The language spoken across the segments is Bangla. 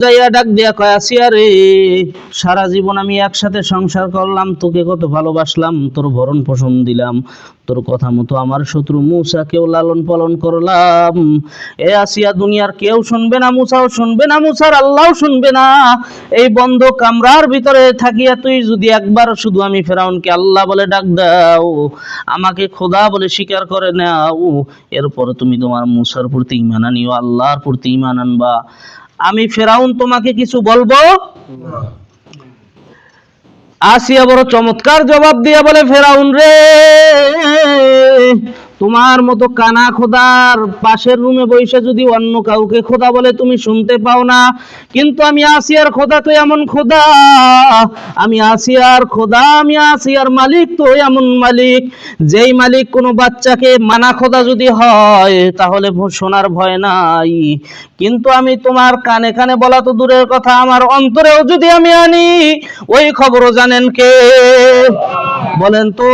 যাইয়া ডাক দিয়া কয়, আসিয়া রে, সারা জীবন আমি একসাথে সংসার করলাম, তোকে কত ভালোবাসলাম, তোর ভরণ পোষণ দিলাম, তোর কথা মতো আমার শত্রু মূসাকেও লালন পালন করলাম। এ আসিয়া, দুনিয়ার কেউ শুনবে না, মূসাও শুনবে না, মূসার আল্লাহও শুনবে না। এই বন্ধ কামরার ভিতরে থাকিয়া তুই যদি একবার শুধু আমি ফেরাউনকে আল্লাহ বলে ডাক দাও, আমাকে খোদা বলে স্বীকার করে নাও, এরপরে তুমি তোমার মূসার প্রতি ঈমান আনিও, আল্লাহর প্রতি ঈমান আনবা, আমি ফেরাউন তোমাকে কিছু বলবো। আসিয়া বড় চমৎকার জবাব দিয়া বলে, ফেরাউন রে, তোমার মতো কানা খোদার পাশের রুমে বসে যদি অন্য কাউকে খোদা বলে তুমি শুনতে পাও না, কিন্তু আমি আসিয়ার খোদা তো এমন খোদা, আমি আসিয়ার খোদা, আমি আসিয়ার মালিক তো এমন মালিক, যেই মালিক কোনো বাচ্চাকে মানা খোদা যদি হয় তাহলে শোনার ভয় নাই, কিন্তু আমি তোমার কানে কানে বলা তো দূরের কথা, আমার অন্তরেও যদি আমি আনি, ওই খবরও জানেন কে? বলেন তো,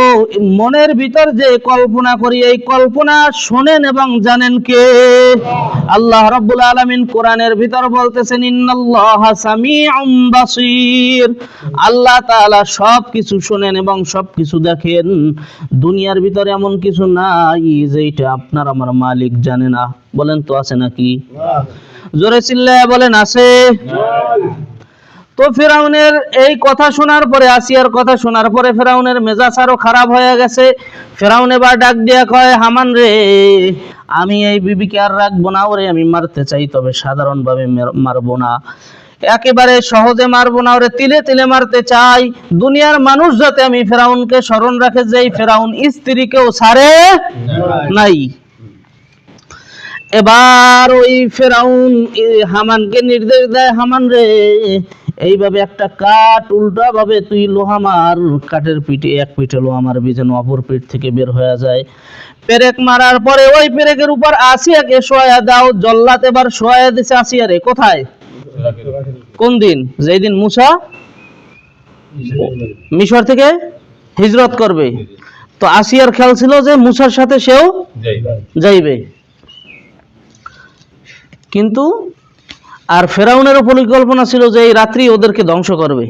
মনের ভিতর যে কল্পনা করি, এই কল্পনা শোনেন এবং জানেন কে? আল্লাহ রাব্বুল আলামিন কোরআনের ভিতর বলতেছেন, ইন্নাল্লাহা সামিউম বাসীর, আল্লাহ তাআলা সবকিছু শোনেন এবং সবকিছু দেখেন। দুনিয়ার ভিতরে এমন কিছু নাই যেটা আপনার আমার মালিক জানে না। বলেন তো, আছে নাকি? জোরে চিল্লায়া বলেন, আছে? তো ফেরাউনের এই কথা শোনার পরে, আসিয়ার কথা শোনার পরে ফেরাউনের মেজাজ আরো খারাপ হয়ে গেছে। ফেরাউন এবার ডাক দিয়া কয়, হামান রে, আমি এই বিবিকে আর রাখবো না, ওরে আমি মারতে চাই, তবে সাধারণ ভাবে মারবো না, একেবারে সহজে মারবো না, ওরে তিলে তিলে মারতে চাই। দুনিয়ার মানুষ যাতে আমি ফেরাউনকে স্মরণ রাখে, যেই ফেরাউন স্ত্রীকেও ছাড়ে নাই। এবার ওই ফেরাউন হামানকে নির্দেশ দেয়, হামান রে, এইভাবে একটা কাঠ উল্টা ভাবে তুই লোহা মার, কাঠের পিঠে এক পিঠে লোহা মারবি যেন অপর পিঠ থেকে বের হয়ে যায়। পেরেক মারার পরে ওই পেরেকের উপর আসিয়াকে শোয়া দাও। জল্লাদ এবার শোয়া দিছে আসিয়ারে, কোথায়? কোন দিন? যেই দিন মূসা মিশর থেকে হিজরত করবে। তো আসিয়ার খেয়াল ছিল যে মূসার সাথে সেও যাইবে, কিন্তু আর ফেরাউনেরও পরিকল্পনা ছিল যে এই রাত্রি ওদেরকে ধ্বংস করবে।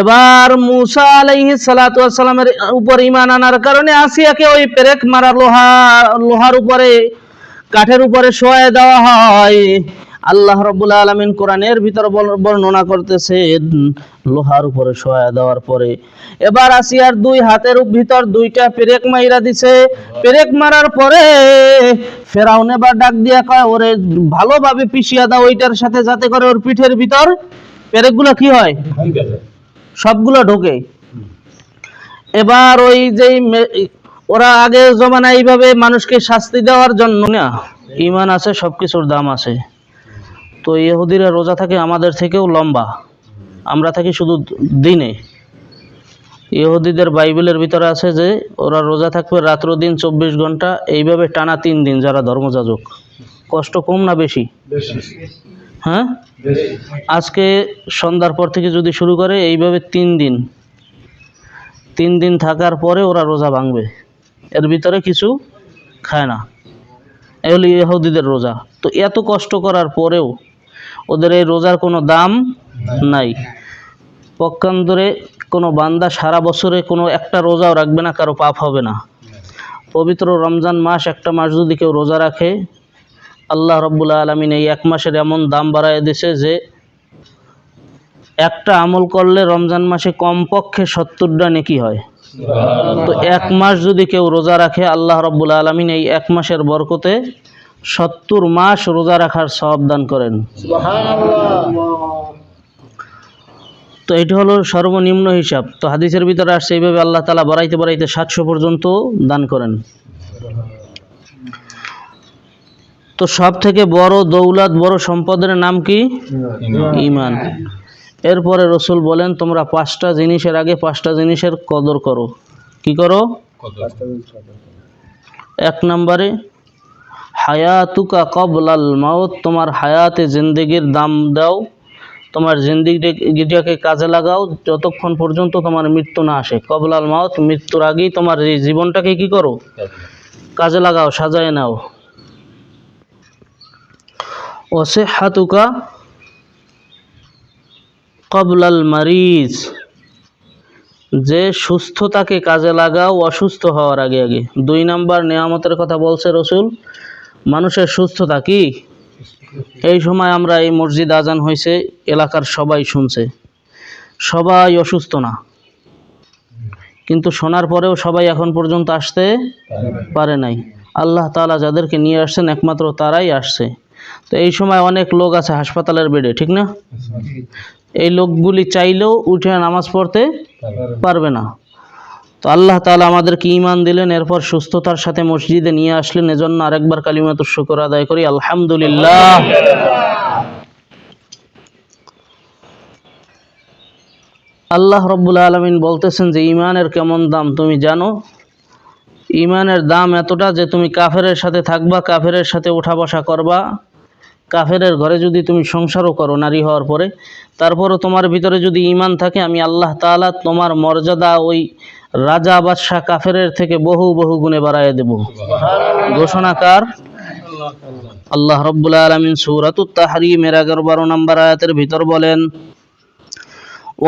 এবার মূসা আলাইহিস সালাতু ওয়াস সালামের উপর ঈমান আনার কারণে আসিয়াকে ওই পেরেক মারা লোহার উপরে, কাঠের উপরে শোয়া দেওয়া হয়। আল্লাহ রাব্বুল আলামিন কোরআনের ভিতর বর্ণনা করতেছেন, লোহার উপরে শোয়া দেওয়ার পরে এবার আসিয়ার দুই হাতের ভিতর দুইটা পেরেক মাইরা দিছে। পেরেক মারার পরে ফেরাউন এবার ডাক দিয়া কয়, ওরে ভালোভাবে পিষিয়া দাও ওইটার সাথে, যাতে করে ওর পিঠের ভিতর পেরেকগুলো কি হয়, সবগুলো ঢোকে। এবার ওই যে ওরা আগে জমানায় এইভাবে মানুষকে শাস্তি দেওয়ার জন্য না, ঈমান আছে, সবকিছুর দাম আছে। তো ইহুদিরা রোজা থাকে আমাদের থেকেও লম্বা, আমরা থাকি শুধু দিনে। ইহুদিদের বাইবেলের ভিতরে আছে যে ওরা রোজা থাকবে রাত্র দিন 24 ঘন্টা, এইভাবে টানা 3 দিন। যারা ধর্মযাজক, কষ্ট কম না বেশি? হ্যাঁ, আজকে সন্ধ্যার পর থেকে যদি শুরু করে এইভাবে 3 দিন থাকার পরে ওরা রোজা ভাঙবে, এর ভিতরে কিছু খায় না। এই হলো ইহুদিদের রোজা। তো এত কষ্ট করার পরেও ওদের এই রোজার কোনো দাম নাই। পক্ষান্তরে কোনো বান্দা সারা বছরে কোনো একটা রোজাও রাখবে না, কারো পাপ হবে না। পবিত্র রমজান মাস, একটা মাস যদি কেউ রোজা রাখে, আল্লাহ রাব্বুল আলামিন এই এক মাসের এমন দাম বাড়ায় দিয়েছে যে একটা আমল করলে রমজান মাসে কমপক্ষে 70টা নেকি হয়। তো এক মাস যদি কেউ রোজা রাখে, আল্লাহ রাব্বুল আলামিন এই এক মাসের বরকতে 70 মাস রোজা রাখার সওয়াব দান করেন। তো এটা হলো সর্বনিম্ন হিসাব। তো হাদিসের ভিতরে আসছে এইভাবে আল্লাহ তাআলা বাড়াইতে বাড়াইতে 700 পর্যন্ত দান করেন। তো সব থেকে বড় দৌলত, বড় সম্পদের নাম কি? ঈমান। এরপরে রসুল বলেন, তোমরা 5টা জিনিসের আগে 5টা জিনিসের কদর করো। কি করো? 1 নম্বরে হায়াতুকা কবলাল মাউত, তোমার হায়াতে জিন্দেগির দাম দাও, তোমার জিন্দেগিটাকে কাজে লাগাও যতক্ষণ পর্যন্ত তোমার মৃত্যু না আসে। কবলাল মাউত, মৃত্যুর আগেই তোমার এই জীবনটাকে কি করো? কাজে লাগাও, সাজায় নাও। ওয়াসিহ্হাতুকা ক্বাবলাল মারিজ, যে সুস্থতাকে কাজে লাগাও অসুস্থ হওয়ার আগে আগে। 2 নাম্বার নিয়ামতের কথা বলছে রসুল, মানুষের সুস্থতা কি? এই সময় আমরা এই মসজিদ আজান হয়েছে, এলাকার সবাই শুনছে, সবাই অসুস্থ না, কিন্তু শোনার পরেও সবাই এখন পর্যন্ত আসতে পারে নাই। আল্লাহ তাআলা যাদেরকে নিয়ে আসছেন একমাত্র তারাই আসছে। তো এই সময় অনেক লোক আছে হাসপাতালের বেডে, ঠিক না? এই লোকগুলি চাইলেও উঠে নামাজ পড়তে পারবে না। তো আল্লাহ তাআলা আমাদেরকে ঈমান দিলেন, এরপর সুস্থতার সাথে মসজিদে নিয়ে আসলেন। এজন্য আরেকবার কালিমাতুশ শুকর আদায় করি, আলহামদুলিল্লাহ। আল্লাহ রব্বুল আলামিন বলতেছেন যে ঈমানের কেমন দাম তুমি জানো? ঈমানের দাম এতটা যে তুমি কাফেরের সাথে থাকবা, কাফেরের সাথে ওঠা বসা করবা, কাফেরের ঘরে যদি তুমি সংসারও করো নারী হওয়ার পরে, তারপরও তোমার ভিতরে যদি ঈমান থাকে, আমি আল্লাহ তাআলা তোমার মর্যাদা ওই রাজা বাদশাহ কাফেরের থেকে বহু বহু গুণে বাড়ায় দেব। ঘোষণাকার আল্লাহ রব্বুল আলামিন সূরাতুত তাহরীমের 11-12 নম্বর আয়াতের ভিতর বলেন,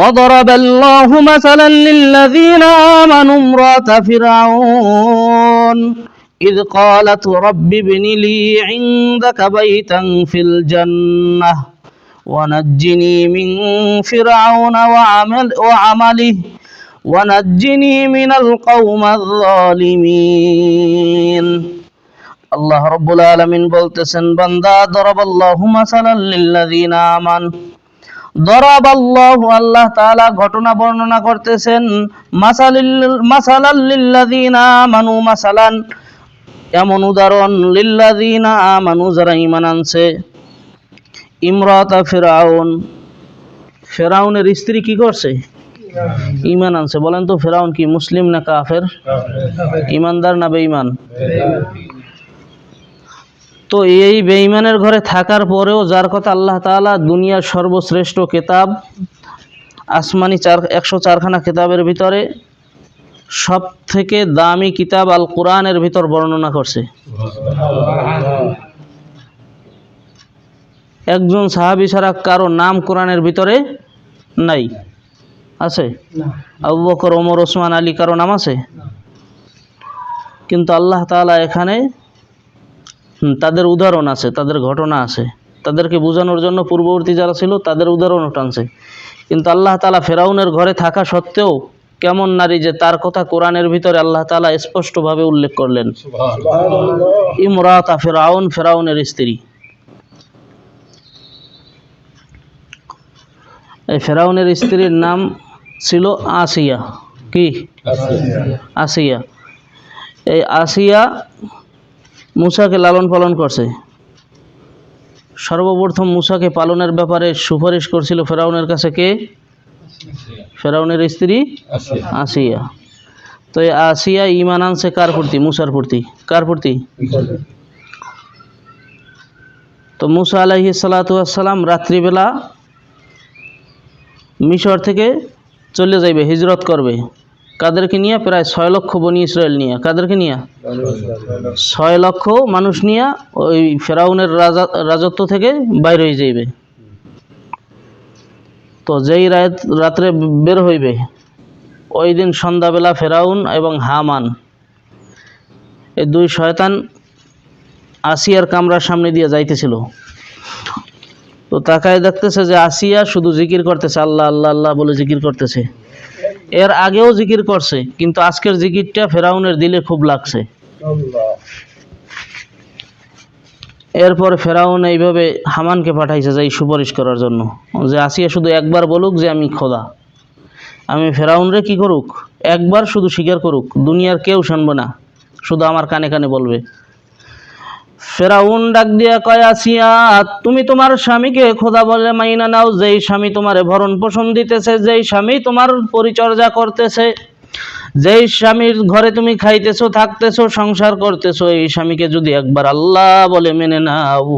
وضرب الله مثلا للذين آمنوا امرأة فرعون إذ قالت رب ابن لي عندك بيتا في الجنة ونجني من فرعون وعمله ونجني من القوم الظالمين। আল্লাহ রব্বুল আলামিন বলতেছেন, বান্দা দরাবাল্লাহু মাসালাল লিল্লাযিনা আমানু, দরাবাল্লাহু, আল্লাহ তাআলা ঘটনা বর্ণনা করতেছেন, মাসালাল লিল্লাযিনা আমানু, মাসালান এমন উদাহরণ, লিল্লাযিনা আমানু যারা ঈমান আনছে, ইমরাতা ফিরাউন, ফিরাউনের স্ত্রী কি করছে? ঈমান আনছে। বলেন তো ফিরাউন কি মুসলিম না কাফের? ঈমানদার না বেঈমান? তো এই বেঈমানের ঘরে থাকার পরেও যার কথা আল্লাহ তাআলা দুনিয়ার সর্বশ্রেষ্ঠ কিতাব, আসমানি 104খানা কিতাবের ভিতরে সব থেকে দামি কিতাব আল কোরআনের ভিতর বর্ণনা করছে, একজন সাহাবী ছাড়া কারো নাম কোরআনের ভিতরে নাই। আছে? আবু বকর, ওমর, ওসমান, আলী কারো নাম আছে? কিন্তু আল্লাহ তাআলা এখানে তাদের উদাহরণ আছে, তাদের ঘটনা আছে, তাদেরকে বোঝানোর জন্য পূর্ববর্তী যারা ছিল তাদের উদাহরণ টানছে। কিন্তু আল্লাহ তাআলা ফেরাউনের ঘরে থাকা সত্ত্বেও কেমন নারী যে তার কথা কোরআনের ভিতরে আল্লাহ তাআলা স্পষ্টভাবে উল্লেখ করলেন, ইমরাতা ফিরাউন, ফেরাউনের স্ত্রী। এই ফেরাউনের স্ত্রীর নাম ছিল আসিয়া। কি? আসিয়া। এই আসিয়া মূসাকে লালন পালন করছে। সর্বপ্রথম মূসাকে পালনের ব্যাপারে সুপারিশ করছিল ফেরাউনের কাছে কে? ফেরাউনের স্ত্রী আসিয়া। তো এই আসিয়া ঈমান আনছে কার প্রতি? মূসার প্রতি। কার প্রতি? তো মূসা আলাইহিস সালাতু ওয়াস সালাম রাত্রিবেলা মিশর থেকে চলে যাইবে, হিজরত করবে। কাদেরকে নিয়ে? প্রায় 6 লক্ষ বনি ইসরায়েল নিয়ে। কাদেরকে নিয়ে? 6 লক্ষ মানুষ নিয়ে ওই ফেরাউনের রাজত্ব থেকে বাইর হয়ে যাইবে। তো যেই রাত্রে বের হইবে, ওই দিন সন্ধ্যাবেলা ফেরাউন এবং হামান, এই 2 শয়তান আসিয়ার কামরার সামনে দিয়ে যাইতেছিল। তো তাকায় দেখতেছে যে আসিয়া শুধু জিকির করতেছে, আল্লাহ আল্লাহ আল্লাহ বলে জিকির করতেছে। এর আগেও জিকির করছে, কিন্তু আজকের জিকিরটা ফেরাউনের দিলে খুব লাগছে। এরপর ফেরাউন এইভাবে হামানকে পাঠাইছে যাই সুপারিশ করার জন্য, যে আসিয়া শুধু একবার বলুক যে আমি খোদা। আমি ফেরাউনরে কি করুক? একবার শুধু স্বীকার করুক, দুনিয়ার কেউ শুনবে না, শুধু আমার কানে কানে বলবে। ফেরাউন ডাক দিয়া কয়, আসিয়া তুমি তোমার স্বামীকে খোদা বলে মাইনা নাও, যেই স্বামী তোমারে ভরণ পোষণ দিতেছে, যেই স্বামী তোমার পরিচর্যা করতেছে, যেই স্বামীর ঘরে তুমি খাইতেছো, থাকতেছো, সংসার করতেছো, এই স্বামীকে যদি একবার আল্লাহ বলে মেনে নাও,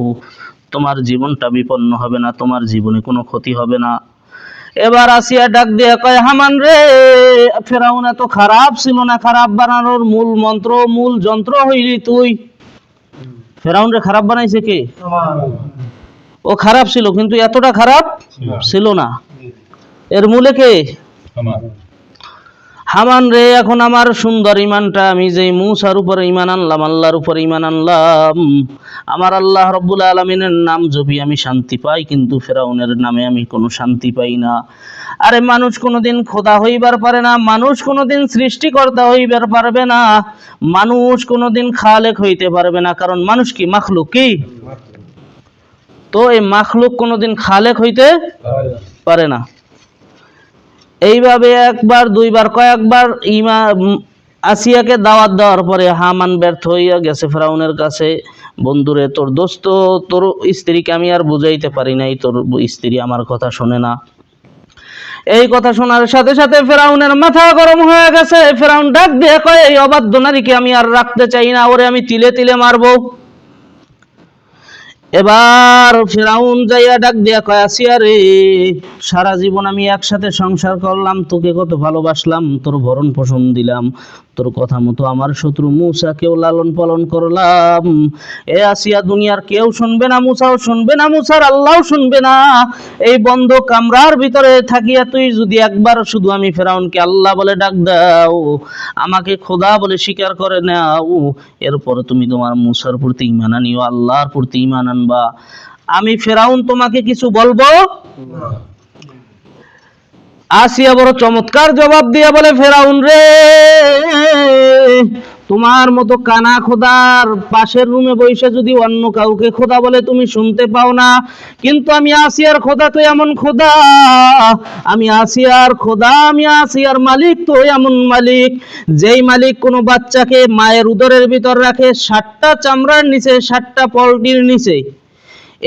তোমার জীবনটা বিপন্ন হবে না, তোমার জীবনে কোনো ক্ষতি হবে না। এবার আসিয়া ডাক দিয়া কয়, হামান রে, ফেরাউন এত খারাপ ছিল না, খারাপ বানানোর মূল মন্ত্র, মূল যন্ত্র হইলি তুই। ফেরাউন রে খারাপ বানাইছে কে? ও খারাপ ছিল, কিন্তু এতটা খারাপ ছিল না। এর মূলে কে? হামান রে। এখন আমার সুন্দর ইমানটা, আমি যে মূসার উপরে ইমান আনলাম, আল্লাহর উপরে ইমান আনলাম, আমার আল্লাহ রব্বুল আলামিনের নাম জপি আমি শান্তি পাই, কিন্তু ফেরাউনের নামে আমি কোনো শান্তি পাই না। আরে মানুষ কোনোদিন খোদা হইবার পারে না, মানুষ কোনোদিন সৃষ্টিকর্তা হইবার পারবে না, মানুষ কোনোদিন খালেক হইতে পারবে না, কারণ মানুষ কি? মাখলুক। কি? তো এই মাখলুক কোনোদিন খালেক হইতে পারে না। এইভাবে একবার দুইবার কয়েকবার আসিয়াকে দাওয়াত দেওয়ার পরে হামান ব্যর্থ হইয়া গেছে ফেরাউনের কাছে। বন্ধুরে, তোর দোস্ত, তোর স্ত্রীকে আমি আর বুঝাইতে পারি নাই, তোর স্ত্রী আমার কথা শোনে না। এই কথা শোনার সাথে সাথে ফেরাউনের মাথা গরম হয়ে গেছে। ফেরাউন ডাক দিয়ে কয়, এই অবাধ্য নারীকে আমি আর রাখতে চাই না, ওরে আমি তিলে তিলে মারবো। এবার ফেরাউন যাইয়া ডাক দিয়া কয়, আসিয়া রে, সারা জীবন আমি একসাথে সংসার করলাম, তোকে কত ভালোবাসলাম, তোর ভরণ পোষণ দিলাম, তোর কথা মতো আমার শত্রু মূসাকেও লালন পালন করলাম। এ আসিয়া, দুনিয়ার কেউ শুনবে না, মূসাও শুনবে না, মূসার আল্লাহও শুনবে না। এই বন্ধ কামরার ভিতরে থাকিয়া তুই যদি একবার শুধু আমি ফেরাউনকে আল্লাহ বলে ডাক দাও, আমাকে খোদা বলে স্বীকার করে নাও, এরপরে তুমি তোমার মূসার প্রতি ঈমান আনিও, আল্লাহর প্রতি ঈমান আনবা, আমি ফেরাউন তোমাকে কিছু বলবো। আসিয়া বড় চমৎকার জবাব দিয়া বলে, ফেরাউন রে, তোমার মতো কানা খোদার পাশের রুমে বসে যদি অন্য কাউকে খোদা বলে তুমি শুনতে পাও না, কিন্তু আমি আসিয়ার খোদা তো এমন খোদা, আমি আসিয়ার খোদা, আমি আসিয়ার মালিক তো এমন মালিক, যেই মালিক কোনো বাচ্চাকে মায়ের উদরের ভিতর রাখে 7টা চামড়ার নিচে, 7টা পলটির নিচে,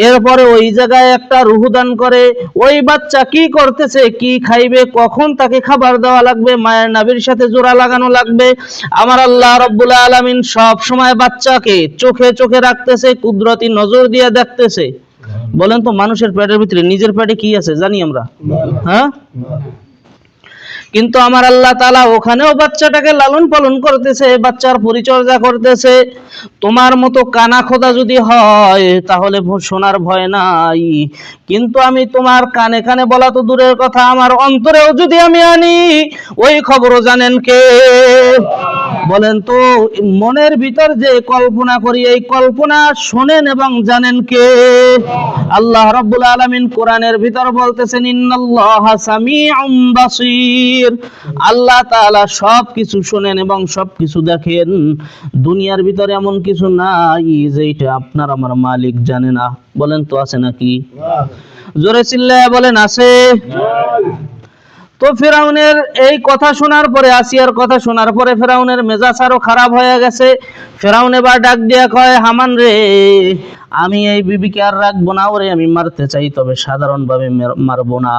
এরপরে ওই জায়গায় একটা রূহ দান করে। ওই বাচ্চা কি করতেছে, কি খাইবে, কখন তাকে খাবার দেওয়া লাগবে, মায়ের নাভির সাথে জোড়া লাগানো লাগবে, আমার আল্লাহ রাব্বুল আলামিন সব সময় বাচ্চাকে চোখে চোখে রাখতেছে, কুদরতি নজর দিয়ে দেখতেছে। বলেন তো, মানুষের পেটের ভিতরে নিজের পেটে কি আছে জানি আমরা? হ্যাঁ, কিন্তু আমার আল্লাহ তাআলা ওখানেও বাচ্চাটাকে লালন পালন করতেছে, বাচ্চার পরিচর্যা করতেছে। তোমার মতো কানা খোদা যদি হয় তাহলে শোনার ভয় নাই, কিন্তু আমি তোমার কানে কানে বলা তো দূরের কথা, আমার অন্তরেও যদি আমি আনি, ওই খবরও জানেন কে? বলেন তো, মনের ভিতর যে কল্পনা করি, এই কল্পনা শোনেন এবং জানেন কে? আল্লাহ রাব্বুল আলামিন কোরআনের ভিতর বলতেছেন, ইন্নাল্লাহা সামিউম বাসীর, আল্লাহ তাআলা সবকিছু শোনেন এবং সবকিছু দেখেন। দুনিয়ার ভিতরে এমন কিছু নাই যেটা আপনার আমার মালিক জানে না। বলেন তো, আছে নাকি? জোরে চিল্লায়া বলেন, আছে? তো ফেরাউনের এই কথা শোনার পরে, আসিয়ার কথা শোনার পরে ফেরাউনের মেজাজ আরো খারাপ হয়ে গেছে। ফেরাউন এবার ডাক দিয়া কয়, হামান রে, আমি এই বিবিকে আর রাখবো না, ওরে আমি মারতে চাই, তবে সাধারণ ভাবে মারবো না,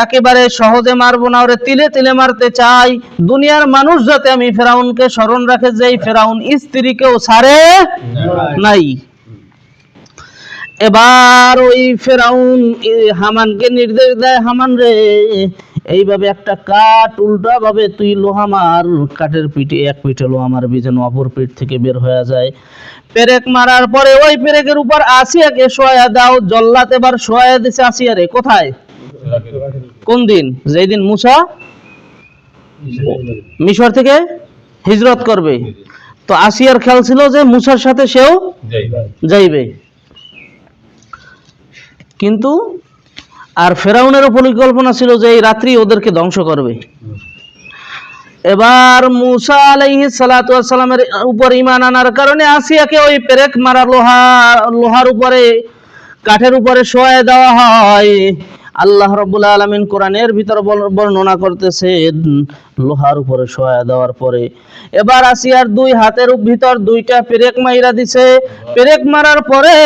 একেবারে সহজে মারবো না, ওরে তিলে তিলে মারতে চাই। দুনিয়ার মানুষ যাতে আমি ফেরাউনকে স্মরণ রাখে, যেই ফেরাউন স্ত্রীকেও ছাড়ে নাই। এবার ওই ফেরাউন হামানকে নির্দেশ দেয়, হামান রে, এইভাবে একটা কাঠ উল্টা ভাবে তুই লোহা মার, কাঠের পিঠে এক পিঠে লোহা মারবি যেন অপর পিঠ থেকে বের হয়ে যায়। পেরেক মারার পরে ওই পেরেকের উপর আসিয়াকে শোয়া দাও। জল্লাদ এবার শোয়া দিছে আসিয়ারে। কোথায়? কোন দিন? যেই দিন মূসা মিশর থেকে হিজরত করবে। তো আসিয়ার খেয়াল ছিল যে মূসার সাথে সেও যাইবে, কিন্তু আর ফেরাউনেরও পরিকল্পনা ছিল যে এই রাত্রি ওদেরকে ধ্বংস করবে। এবার মূসা আলাইহিস সালাতু ওয়াস সালামের উপর ঈমান আনার কারণে আসিয়াকে ওই পেরেক মারা লোহার উপরে, কাঠের উপরে শোয়া দেওয়া হয়। আল্লাহ রাব্বুল আলামিন কোরআনের ভিতর বর্ণনা করতেছেন, লোহার উপরে শোয়া দেওয়ার পরে এবার আসিয়ার দুই হাতের ভিতর 2টা পেরেক মাইরা দিছে। পেরেক মারার পরে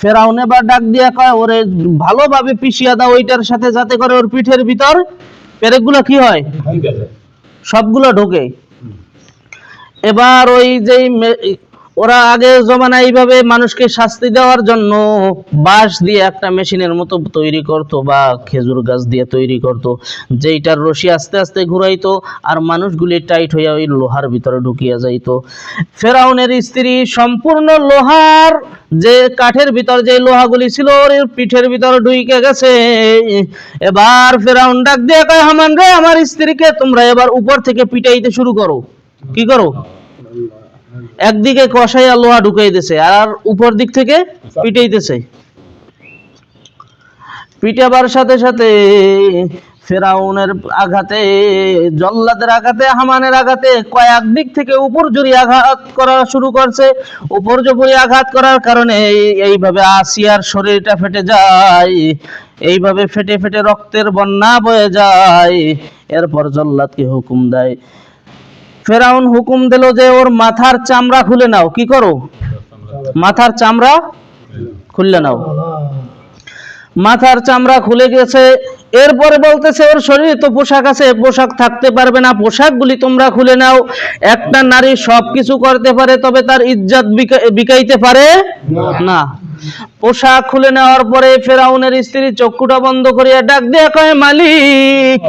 ফেরাউন এবার ডাক দিয়া কয়, ওরে ভালোভাবে পিষিয়া দাও ওইটার সাথে, যাতে করে ওর পিঠের ভিতর পেরেকগুলো কি হয়, সবগুলো ঢোকে। এবার ওই যে ওরা আগে জমানায় এইভাবে মানুষকে শাস্তি দেওয়ার জন্য বাঁশ দিয়ে একটা মেশিনের মতো তৈরি করতো বা খেজুর গাছ দিয়ে তৈরি করতো, যেইটার রশি আস্তে আস্তে ঘুরাইতো আর মানুষগুলি টাইট হইয়া ওই লোহার ভিতরে ঢুকিয়া যাইতো। ফেরাউনের স্ত্রী সম্পূর্ণ লোহার যে কাঠের ভিতর যে লোহাগুলি ছিল ওর পিঠের ভিতর ঢুকে গেছে। এবার ফেরাউন ডাক দিয়ে কয়, হামান রে, আমার স্ত্রীকে তোমরা এবার উপর থেকে পিটাইতে শুরু করো। কি করো? একদিকে কষাইয়া লোহা ঢুকাইতেছে আর উপর দিক থেকে পিটাইতেছে। পিটাবার সাথে সাথে ফেরাউনের আঘাতে, জল্লাদের আঘাতে, হামানের আঘাতে কয়েক দিক থেকে উপর জুড়ে আঘাত করা শুরু করছে। উপর জুড়ে আঘাত করার কারণে এইভাবে আসিয়ার শরীরটা ফেটে যায়, এইভাবে ফেটে ফেটে রক্তের বন্যা বয়ে যায়। এরপর জল্লাদকে হুকুম দেয়, ফেরাউন হুকুম দিল যে ওর মাথার চামড়া খুলে নাও। কি করো? মাথার চামড়া খুলে নাও। মাথার চামড়া খুলে গেছে। এরপরে বলতেছে ওর শরীরে তো পোশাক আছে, পোশাক থাকতে পারবে না, পোশাকগুলি তোমরা খুলে নাও। একটা নারী সবকিছু করতে পারে, তবে তার ইজ্জত বিকাইতে পারে না। পোশাক খুলে নেওয়ার পরে ফেরাউনের স্ত্রী চক্ষুটা বন্ধ করিয়া ডাক দিয়ে কয়, মালিক,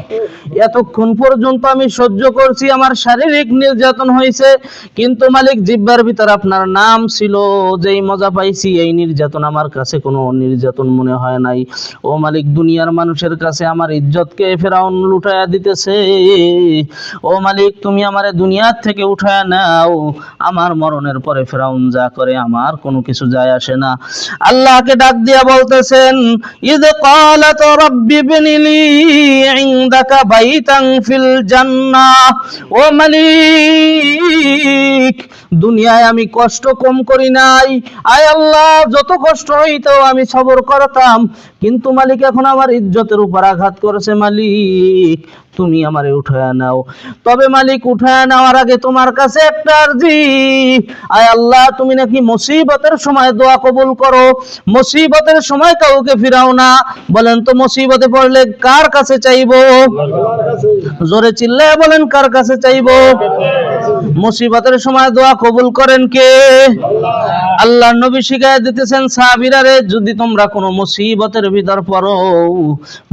এতক্ষণ পর্যন্ত আমি সহ্য করছি, আমার শারীরিক নির্যাতন হয়েছে, কিন্তু মালিক জিহ্বার ভিতর আপনার নাম ছিল, যেই মজা পাইছি এই নির্যাতন আমার কাছে কোনো নির্যাতন মনে হয় নাই। ও মালিক, দুনিয়ার মানুষের কাছে আমার ইজ্জতকে ফেরাউন লুটায়া দিতেছে। ও মালিক, তুমি আমারে দুনিয়ার থেকে উঠায়া নাও, আমার মরণের পরে ফেরাউন যা করে আমার কোনো কিছু যায় আসে না। আল্লাহকে ডাক দিয়া বলতেছেন, ইদ ক্বালাত রাব্বি ইবনিলি ইনদাকা বাইতান ফিল জান্নাহ। ও মালিক, দুনিয়ায় আমি কষ্ট কম করি নাই। আয় আল্লাহ, যত কষ্ট হইতো আমি সবর করতাম, কিন্তু মালিক এখন আমার ইজ্জতের উপর আঘাত করেছে। মালিক, তুমি আমারে উঠায়া নাও। তবে মালিক, উঠায়া নেওয়ার আগে তোমার কাছে একটা আরজি। আয় আল্লাহ, তুমি নাকি মুসিবতের সময় দোয়া কবুল করো, মুসিবতের সময় কাউকে ফিরাও না। বলেন তো, মুসিবতে পড়লে কার কাছে চাইবো? জোরে চিল্লায় বলেন, কার কাছে চাইবো? মুসিবতের সময় দোয়া কবুল করেন কে? আল্লাহ নবী শিখায় দিতেছেন, সাহাবীরা রে, যদি তোমরা কোনো মুসিবতের ভিতর পড়ো,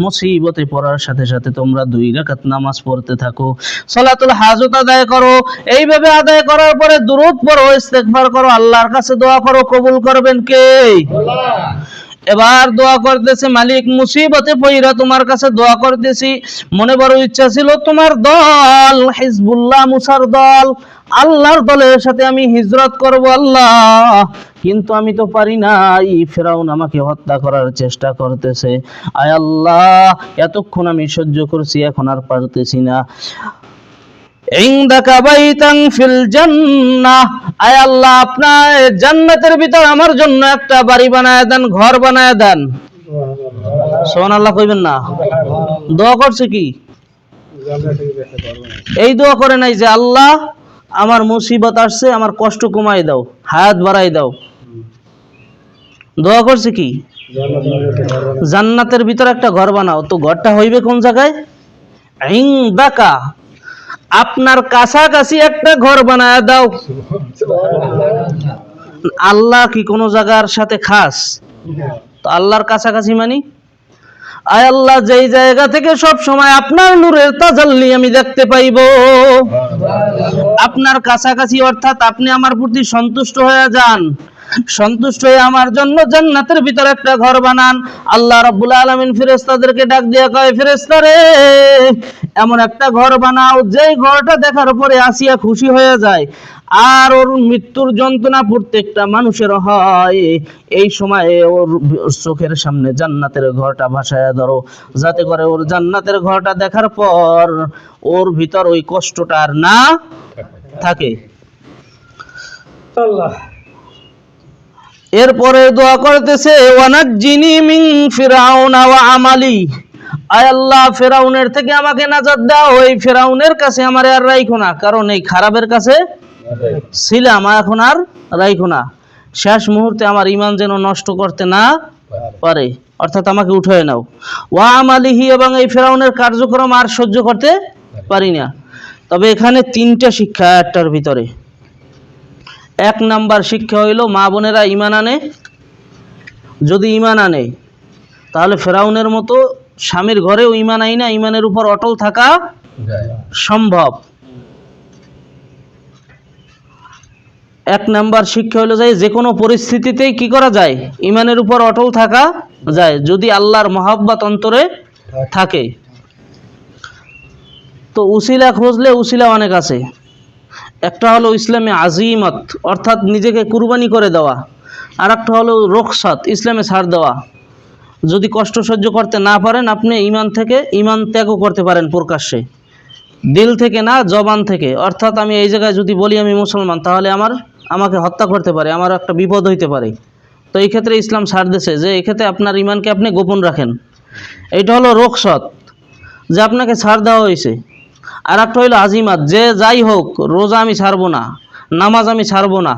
মুসিবতে পড়ার সাথে সাথে তোমরা 2 রাকাত নামাজ পড়তে থাকো, সালাতুল হাজত আদায় করো। এইভাবে আদায় করার পরে দুরূদ পড়ো, ইস্তেগফার করো, আল্লাহর কাছে দোয়া করো, কবুল করবেন কে? এবার দোয়া করতেছে, মালিক, মুসিবতে পইরা তোমার কাছে দোয়া করতেছি, মনে বড় ইচ্ছা ছিল তোমার দল হিজবুল্লাহ, মুসার দল, আল্লাহর দলের সাথে আমি হিজরত করব আল্লাহ, কিন্তু আমি তো পারি নাই। ফেরাউন আমাকে হত্যা করার চেষ্টা করতেছে। আয় আল্লাহ, এতক্ষণ আমি সহ্য করছি, এখন আর পারতেছি না। ইনদাকা বাইতান ফিল জান্নাহ। আয় আল্লাহ, আপনার জান্নাতের ভিতর আমার জন্য একটা বাড়ি বানায় দেন, ঘর বানায় দেন। সুবহানাল্লাহ কইবেন না? দোয়া করছে কি? এই দোয়া করে নাই যে আল্লাহ আমার মুসিবত আসছে, আমার কষ্ট কমাই দাও, হায়াত বাড়াই দাও। দোয়া করছে কি? জান্নাতের ভিতর একটা ঘর বানাও। তো ঘরটা হইবে কোন জায়গায়? ইনদাকা, আপনার কাছাকাছি একটা ঘর বানায় দাও। আল্লাহ কি কোন জায়গার সাথে খাস? তো আল্লাহর কাছাকাছি মানি, আয় আল্লাহ, যেই জায়গা থেকে সব সময় আপনার নূরের তাজাল্লি আমি দেখতে পাইব, আপনার কাছাকাছি, অর্থাৎ আপনি আমার প্রতি সন্তুষ্ট হয়ে যান, সন্তুষ্ট হয়ে আমার জন্য জান্নাতের ভিতরে একটা ঘর বানান। আল্লাহ রাব্বুল আলামিন ফেরেশতাদেরকে ডাক দিয়ে কয়, ফেরেশতারে, এমন একটা ঘর বানাও যেই ঘরটা দেখার পরে আসিয়া খুশি হয়ে যায়, আর ওর মৃত্যুর যন্ত্রণা প্রত্যেকটা মানুষের হয়। এই সময়ে ওর চোখের সামনে জান্নাতের ঘরটা ভাসায়া ধরো, যাতে করে ওর জান্নাতের ঘরটা দেখার পর ওর ভিতর ওই কষ্টটা আর না থাকে। আল্লাহ এরপরে দোয়া করতেছে, ওয়ানাজ্জিনি মিন ফিরাউনা ওয়া আমালি। আয় আল্লাহ, ফেরাউনের থেকে আমাকে নাজাত দাও, এই ফেরাউনের কাছে আমারে আর রাইখো না, কারণ এই খারাপের কাছে ছিলাম, এখন আর রাইখো না। শেষ মুহূর্তে আমার ঈমান যেন নষ্ট করতে না পারে, অর্থাৎ আমাকে উঠায় নাও। ওয়া আমালিহি, এবং এই ফেরাউনের কার্যক্রম আর সহ্য করতে পারি না। তবে এখানে 3টা শিক্ষা একটার ভিতরে। এক নাম্বার শিক্ষা হইল মা বোনেরা ঈমান আনে, যদি ঈমান আনে তাহলে ফেরাউনের মতো স্বামীর ঘরেও ঈমান আইনা ঈমানের উপর অটল থাকা সম্ভব। এক নাম্বার শিক্ষা হলো যে কোনো পরিস্থিতিতেই কি করা যায়, ঈমানের উপর অটল থাকা যায় যদি আল্লাহর মহব্বত অন্তরে থাকে। তো উসিলা খুঁজলে উসিলা অনেক আছে। একটা হলো ইসলামে আজিমত, অর্থাৎ নিজেকে কুরবানি করে দেওয়া। আর একটা হলো রুখসাত, ইসলামে ছাড় দেওয়া। যদি কষ্ট সহ্য করতে না পারেন আপনি ঈমান থেকে ঈমান ত্যাগও করতে পারেন প্রকাশ্যে, দিল থেকে না, জবান থেকে। অর্থাৎ আমি এই জায়গায় যদি বলি আমি মুসলমান, তাহলে আমাকে হত্যা করতে পারে, আমার একটা বিপদ হইতে পারে। তো এই ক্ষেত্রে ইসলাম ছাড় দিয়েছে যে এই ক্ষেত্রে আপনার ঈমানকে আপনি গোপন রাখেন। এইটা হলো রুখসাত, যে আপনাকে ছাড় দেওয়া হয়েছে। আর একটা হইলো আজিমাত, যে যাই হোক রোজা আমি ছাড়বো না, নামাজ আমি ছাড়বো না,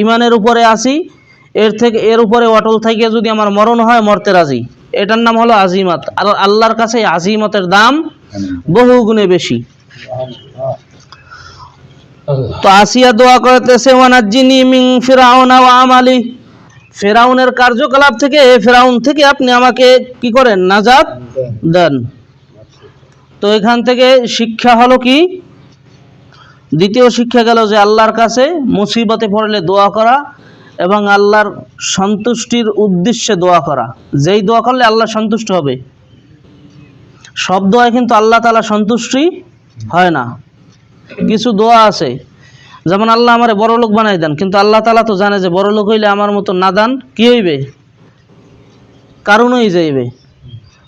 ঈমানের উপরে আসি, এর উপরে অটল থেকে যদি আমার মরণ হয় মরতে রাজি। এটার নাম হলো আজিমাত। আর আল্লাহর কাছে আজিমতের দাম বহু গুণে বেশি। তো আসিয়া দোয়া করতেছে ওয়ানাজ্জিনি মিন ফিরাউনা ওয়া আমালি, ফেরাউনের কার্যকলাপ থেকে, ফেরাউন থেকে আপনি আমাকে কি করেন, নাজাত দেন। তো এখান থেকে শিক্ষা হলো কি, দ্বিতীয় শিক্ষা গেল যে আল্লাহর কাছে মুসিবতে পড়লে দোয়া করা এবং আল্লাহর সন্তুষ্টির উদ্দেশ্যে দোয়া করা। যেই দোয়া করলে আল্লাহ সন্তুষ্ট হবে। সব দোয়ায় কিন্তু আল্লাহ তাআলা সন্তুষ্টি হয় না। কিছু দোয়া আছে, যেমন আল্লাহ আমারে বড় লোক বানাই দেন, কিন্তু আল্লাহ তাআলা তো জানে যে বড় লোক হইলে আমার মতো নাদান কি হইবে, কারণই যাইবে।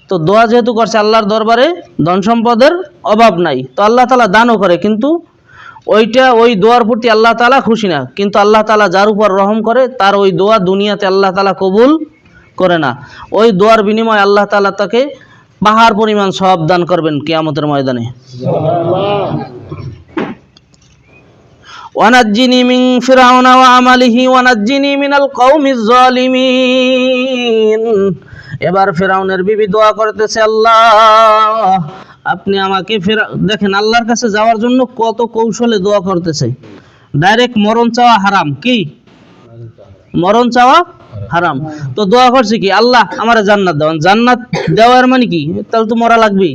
তো দোয়া যেহেতু করছে আল্লাহর দরবারে ধন সম্পদের অভাব নাই, তো আল্লাহ তাআলা দানও করে, কিন্তু ওই দোয়ার প্রতি আল্লাহ তাআলা খুশি না। কিন্তু আল্লাহ তাআলা যার উপর রহম করে তার ওই দোয়া দুনিয়াতে আল্লাহ তাআলা কবুল করে না। ওই দোয়ার বিনিময়ে আল্লাহ তাআলা তাকে পাহাড় পরিমাণ সওয়াব দান করবেন কিয়ামতের ময়দানে। ওয়ানাজ্জিনি মিন ফিরাউনা ওয়া আমালিহি ওয়ানাজ্জিনি মিনাল কওমিজ জালিমিন। এবার ফেরাউনের বিবি দোয়া করতেছে, আল্লাহ আপনি আমাকে দেখেন আল্লাহর কাছে যাওয়ার জন্য কত কৌশলে দোয়া করতেছে। ডাইরেক্ট মরণ চাওয়া হারাম, কি মরণ চাওয়া হারাম। তো দোয়া করছে কি, আল্লাহ আমারে জান্নাত দেওয়ান। জান্নাত দেওয়ার মানে কি, তাহলে তো মরা লাগবেই,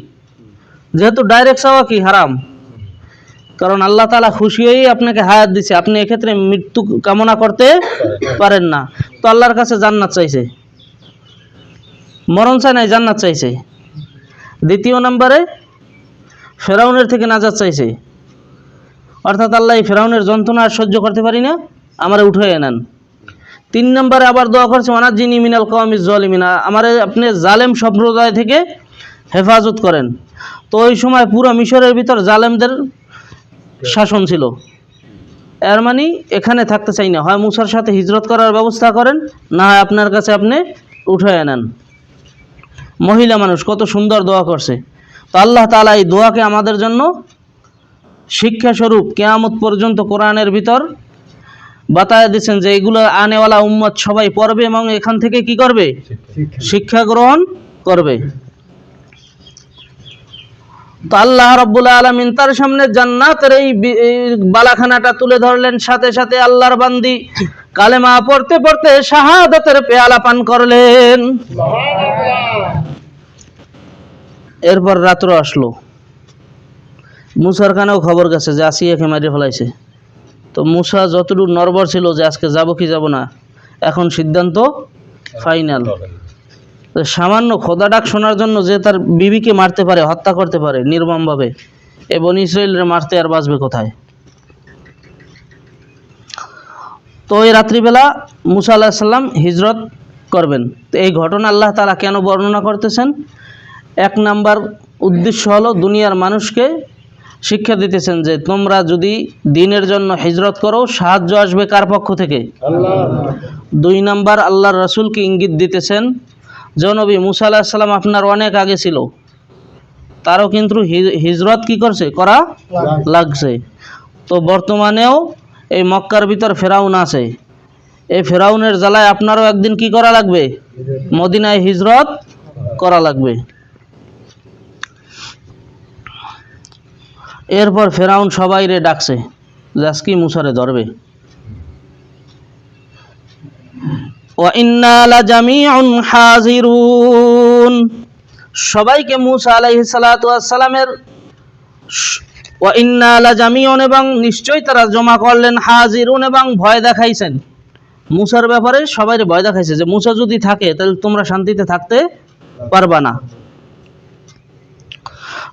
যেহেতু ডাইরেক্ট চাওয়া কি হারাম। কারণ আল্লাহ তাআলা খুশি হয়ে আপনাকে হায়াত দিছে, আপনি এক্ষেত্রে মৃত্যু কামনা করতে পারেন না। তো আল্লাহর কাছে জান্নাত চাইছে, মরণ চাই নাই, জান্নাত চাইছে। দ্বিতীয় নম্বরে ফেরাউনের থেকে নাজাত চাইছে, অর্থাৎ আল্লাহ এই ফেরাউনের যন্ত্রণা আর সহ্য করতে পারি না, আমারে উঠাইয়া নেন। তিন নম্বরে আবার দোয়া করছে ওয়ানাজ্জিনি মিনাল কওমিজ জালিমিন, আমারে আপনি জালেম সম্প্রদায় থেকে হেফাজত করেন। তো ওই সময় পুরো মিশরের ভিতর জালেমদের শাসন ছিল। এর মানে এখানে থাকতে চাই না, হয় মুসার সাথে হিজরত করার ব্যবস্থা করেন, না হয় আপনার কাছে আপনি উঠাইয়া নেন। মহিলা মানুষ কত সুন্দর দোয়া করছে। তো আল্লাহ তাআলা এই দোয়াকে আমাদের জন্য শিক্ষা স্বরূপ কিয়ামত পর্যন্ত কোরআনের ভিতর বাতায় দিচ্ছেন যে এগুলো আনেওয়ালা উম্মত সবাই পড়বে এবং এখান থেকে কি করবে, শিক্ষা গ্রহণ করবে। তো আল্লাহ রাব্বুল আলামিন তার সামনে জান্নাতের এই বালাখানাটা তুলে ধরলেন। সাথে সাথে আল্লাহর বান্দি কালেমা পড়তে পড়তে শাহাদাতের পেয়ালা পান করলেন। এরপর রাত্র আসলো, মুসার কানেও খবর গেছে যে আসিয়াকে মারি ফেলাইছে। তো মুসা যতটুকু নরবর ছিল যে আজকে যাব কি যাব না, এখন সিদ্ধান্ত ফাইনাল। সামান্য খোদা ডাক শোনার জন্য যে তার বিবিকে মারতে পারে, হত্যা করতে পারে নির্মমভাবে, এ বনি ইসরাইলের মারতে আর বাঁচবে কোথায়। তো এই রাত্রিবেলা মুসা আলাইহিস সালাম হিজরত করবেন। তো এই ঘটনা আল্লাহ তাআলা কেন বর্ণনা করতেছেন, এক নাম্বার উদ্দেশ্য হলো দুনিয়ার মানুষকে শিক্ষা দিতেছেন যে তোমরা যদি দ্বীনের জন্য হিজরত করো সাহায্য আসবে কার পক্ষ থেকে, আল্লাহ। দুই নাম্বার আল্লাহর রাসূলকে ইঙ্গিত দিতেছেন যে নবী মুসা আলাইহিস সালাম আপনার অনেক আগে ছিল, তারও কিন্তু হিজরত কি করছে, করা লাগছে। তো বর্তমানেও এই মক্কার ভিতর ফেরাউন আছে, এই ফেরাউনের জ্বালায় আপনারও একদিন কি করা লাগবে, মদিনায় হিজরত করা লাগবে। এরপর ফেরাউন সবাইরে ডাকছে যে আজকে মুসারে ধরবে। ওয়া ইন্না লাজামিউন হাযিরুন। সবাইকে মূসা আলাইহিস সালাতু ওয়াস সালামের ওয়া ইন্না লাজামিউন এবং নিশ্চয়ই তারা জমা করলেন, হাযিরুন এবং ভয় দেখাইছেন। মূসার ব্যাপারে সবাইকে ভয় দেখাইছে যে মূসা যদি থাকে তাহলে তোমরা শান্তিতে থাকতে পারবা না।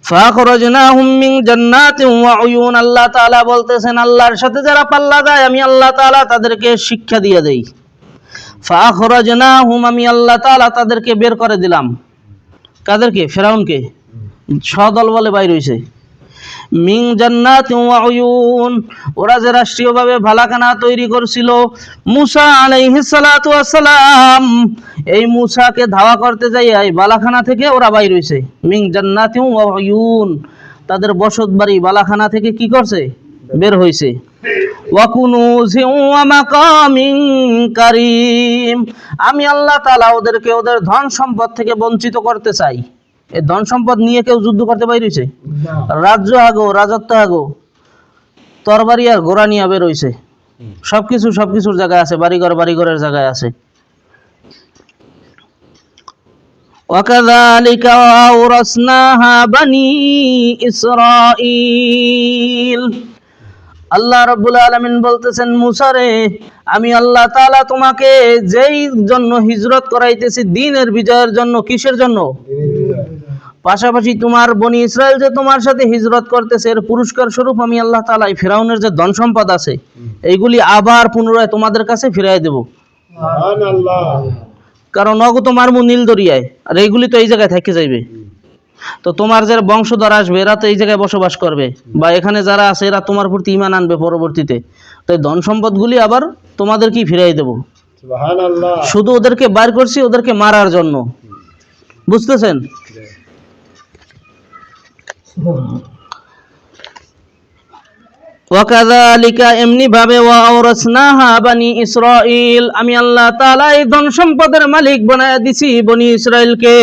ফাখরাজনাহুম মিন জান্নাতিন ওয়া উয়ুন, আল্লাহ তাআলা বলতেছেন আল্লাহর সাথে যারা পাল্লা দেয় আমি আল্লাহ তাআলা তাদেরকে শিক্ষা দিয়ে দেই। ফাখরাজনাহুম, আমি আল্লাহ তাআলা তাদেরকে বের করে দিলাম। কাদেরকে? ফেরাউনকে। সদল বলে বাইর হইছে। মিন জান্নাতিন ওয়া উয়ুন, ওরা যে রাষ্ট্রীয়ভাবে ভালাখানা তৈরি করছিল মূসা আলাইহিস সালাতু ওয়াস সালাম, এই মূসাকে ধাওয়া করতে যাই এই বালাখানা থেকে ওরা বাইর হইছে। মিন জান্নাতিন ওয়া উয়ুন, তাদের বসত বাড়ি বালাখানা থেকে কি করছে? বের হইছে। ওয়া কুনুজিন ওয়া মাকামিন কারীম, আমি আল্লাহ তাআলা ওদেরকে ওদের ধন সম্পদ থেকে বঞ্চিত করতে চাই। এই ধন সম্পদ নিয়ে কেউ যুদ্ধ করতে বাইর হইছে? রাজ্য আগো, রাজত্ব আগো, তরবারি আর ঘোড়া নিয়ে বের হইছে। সবকিছুর জায়গায় আছে, বাড়িঘরের জায়গায় আছে। ওয়াকাযালিকা আওরাসনাহা বানি ইসরাঈল, আল্লাহ রাব্বুল আলামিন বলতেছেন মূসা রে, আমি আল্লাহ তাআলা তোমাকে যেই জন্য হিজরত করাইতেছি দ্বীনের বিজয়ের জন্য। কিসের জন্য? পাশাপাশি তোমার বনি ইসরায়েল যে তোমার সাথে হিজরত করতেছে এর পুরস্কার স্বরূপ আমি আল্লাহ তাআলা এই ফিরাউনের যে ধন সম্পদ আছে এইগুলি আবার পুনরায় তোমাদের কাছে ফিরাই দেব। সুবহানাল্লাহ। কারণ অগো তোমার নীল দরিয়ায়, আর এইগুলি তো এই জায়গায় থেকে যাইবে। তো তোমার যে বংশধর আসবে এরা তো এই জায়গায় বসবাস করবে, বা এখানে যারা আছে এরা তোমার প্রতি ঈমান আনবে পরবর্তীতে। তো এই ধন সম্পদগুলি আবার তোমাদেরকেই ফিরাই দেব। সুবহানাল্লাহ। শুধু ওদেরকে বাইর করছি ওদেরকে মারার জন্য, বুঝতেছেন? ওয়াকাযালিকা, এমনি ভাবে, ওয়া আওরাসনাহা বানি ইসরাঈল, আমি আল্লাহ তাআলা এই ধন সম্পদের মালিক বানায়া দিছি বনি ইসরাইলকে।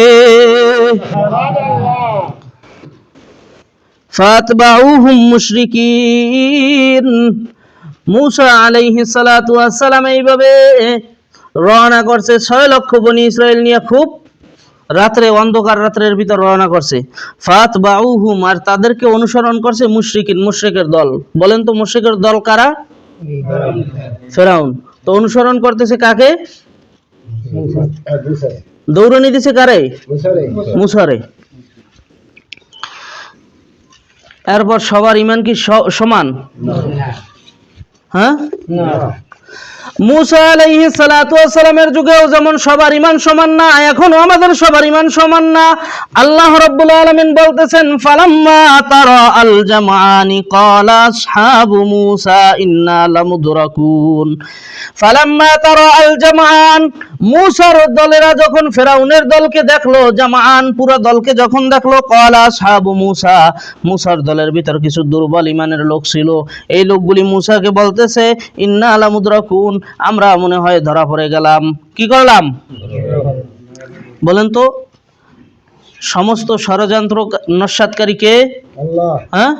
ফাতবাউহুম মুশরিকিন, মূসা আলাইহিস সালাতু ওয়াস সালাম এইভাবে রওনা করছে 6 লক্ষ বনি ইসরাইল নিয়ে, খুব রাত্রে, অন্ধকার রাত্রের ভিতর রওনা করছে। ফাতবাউহুম, আর তাদেরকে অনুসরণ করছে মুশরিকিন, মুশরিকের দল। বলেন তো মুশরিকের দল কারা? ফেরাউন। তো অনুসরণ করতেছে কাকে? দৌড়ানি দিছে কারে? মূসারে। এরপর সবার ঈমান কি সমান? হ্যাঁ, মূসা আলাইহিস সালাতু ওয়াস সালামের যুগেও যেমন সবার ঈমান সমান না, এখনো আমাদের সবার ঈমান সমান না। আল্লাহ রাব্বুল আলামিন বলতেছেন ফালাম্মা তারা আল জামআনি ক্বালা আসহাবু মূসা ইন্না লামুদরাকুন। ফালাম্মা তারা আল জামআন, মূসার দলেরা যখন ফেরাউনের দলকে দেখলো, জামআন পুরো দলকে যখন দেখলো, ক্বালা আসহাবু মূসা, মূসার দলের ভিতর কিছু দুর্বল ঈমানের লোক ছিল, এই লোকগুলি মূসাকে বলতেছে ইন্না লামুদরাকুন, আমরা মনে হয় ধরা পড়ে গেলাম। কি করলাম? বলেন তো, সমস্ত ষড়যন্ত্র নস্যাৎকারী কে? আল্লাহ। হ্যাঁ,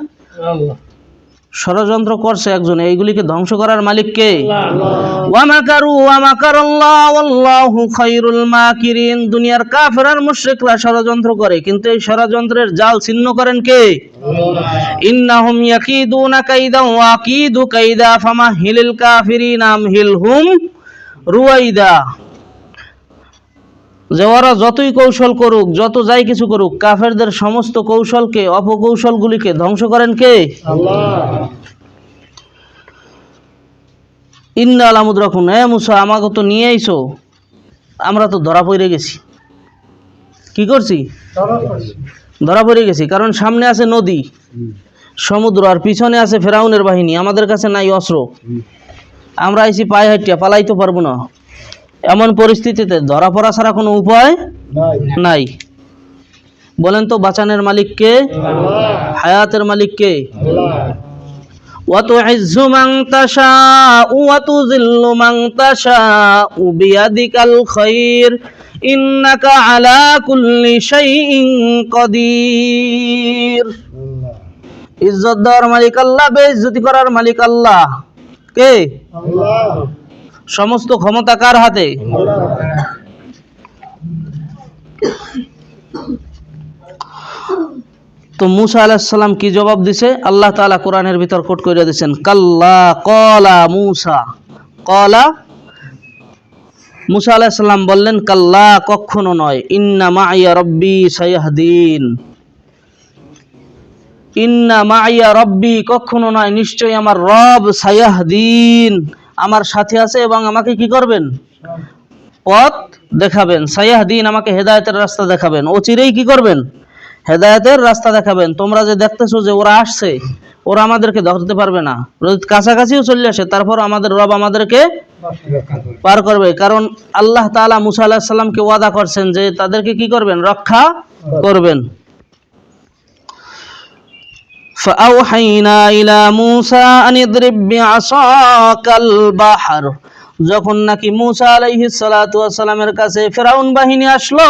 ষড়যন্ত্র করছে একজন, এইগুলিকে ধ্বংস করার মালিক কে? আল্লাহ। ওয়া মাকারু ওয়া মাকারাল্লাহু ওয়াল্লাহু খায়রুল মাকিরিন, দুনিয়ার কাফের আর মুশরিকরা ষড়যন্ত্র করে, কিন্তু এই ষড়যন্ত্রের জাল ছিন্ন করেন কে? আল্লাহ। ইন্নাহুম ইয়াকিদুনা কাইদা ওয়া আকিদু কাইদা ফামাহিলিল কাফিরিনা আমহিলহুম রুয়াইদা, যে ওরা যতই কৌশল করুক, যত যাই কিছু করুক, কাফেরদের সমস্ত কৌশলকে, অপকৌশলগুলিকে ধ্বংস করেন কে? আল্লাহ। ইন্না লামুদরাকুন, হে মূসা আমাকে তো নিয়ে আইছো, আমরা তো ধরা পড়ে গেছি। কি করছি? ধরা পড়ে গেছি, কারণ সামনে আছে নদী, সমুদ্র, আর পিছনে আছে ফেরাউনের বাহিনী, আমাদের কাছে নাই অস্ত্র, আমরা আইছি পায়ে হাঁটিয়া, পালাইতে পারবো না। এমন পরিস্থিতিতে ধরা পড়া ছাড়া কোনো উপায় নাই। বলেন তো বাঁচানোর মালিক কে? আল্লাহ। হায়াতের মালিক কে? আল্লাহ। ওয়া তুইজ্জু মান তাশাউ ওয়া তুযিল্লু মান তাশাউ বিয়াদিকাল খায়র ইন্নাকা আলা কুল্লি শাইইন কাদির। ইজ্জত দেওয়ার মালিক আল্লাহ, বেইজ্জতি করার মালিক আল্লাহ। কে? আল্লাহ। সমস্ত ক্ষমতা কার হাতে? তো মুসা আলাইহিস সালাম কি জবাব দিছে? আল্লাহ তাআলা কোরআনের ভিতর কোট করে দিয়েছেন, কাল্লা ক্বালা মুসা, ক্বালা মুসা আলাইহিস সালাম বললেন, কাল্লা কখনো নয়, ইন্না মাইয়া রব্বি সায়াহদিন, ইন্না মাইয়া রব্বি কখনো নয়, নিশ্চয়ই আমার রব সায়াহদিন আমার সাথে আছে এবং আমাকে কি করবেন? পথ দেখাবেন। সায়াহদিন আমাকে হেদায়েতের রাস্তা দেখাবেন, অচিরেই কি করবেন? হেদায়েতের রাস্তা দেখাবেন। তোমরা যে দেখতেছো যে ওরা আসছে, ওরা আমাদেরকে ধরতে পারবে না, কাছাকাছিও চলে আসে, তারপর আমাদের রব আমাদেরকে পার করবে, কারণ আল্লাহ তাআলা মুসা আলাইহিস সালামকে ওয়াদা করছেন যে তাদেরকে কি করবেন? রক্ষা করবেন। فأوحينا إلى موسى أن اضرب بعصاك البحر, যখন নাকি মুসা আলাইহিস সালাতু ওয়াস সালামের কাছে ফিরাউন বাহিনী আসলো,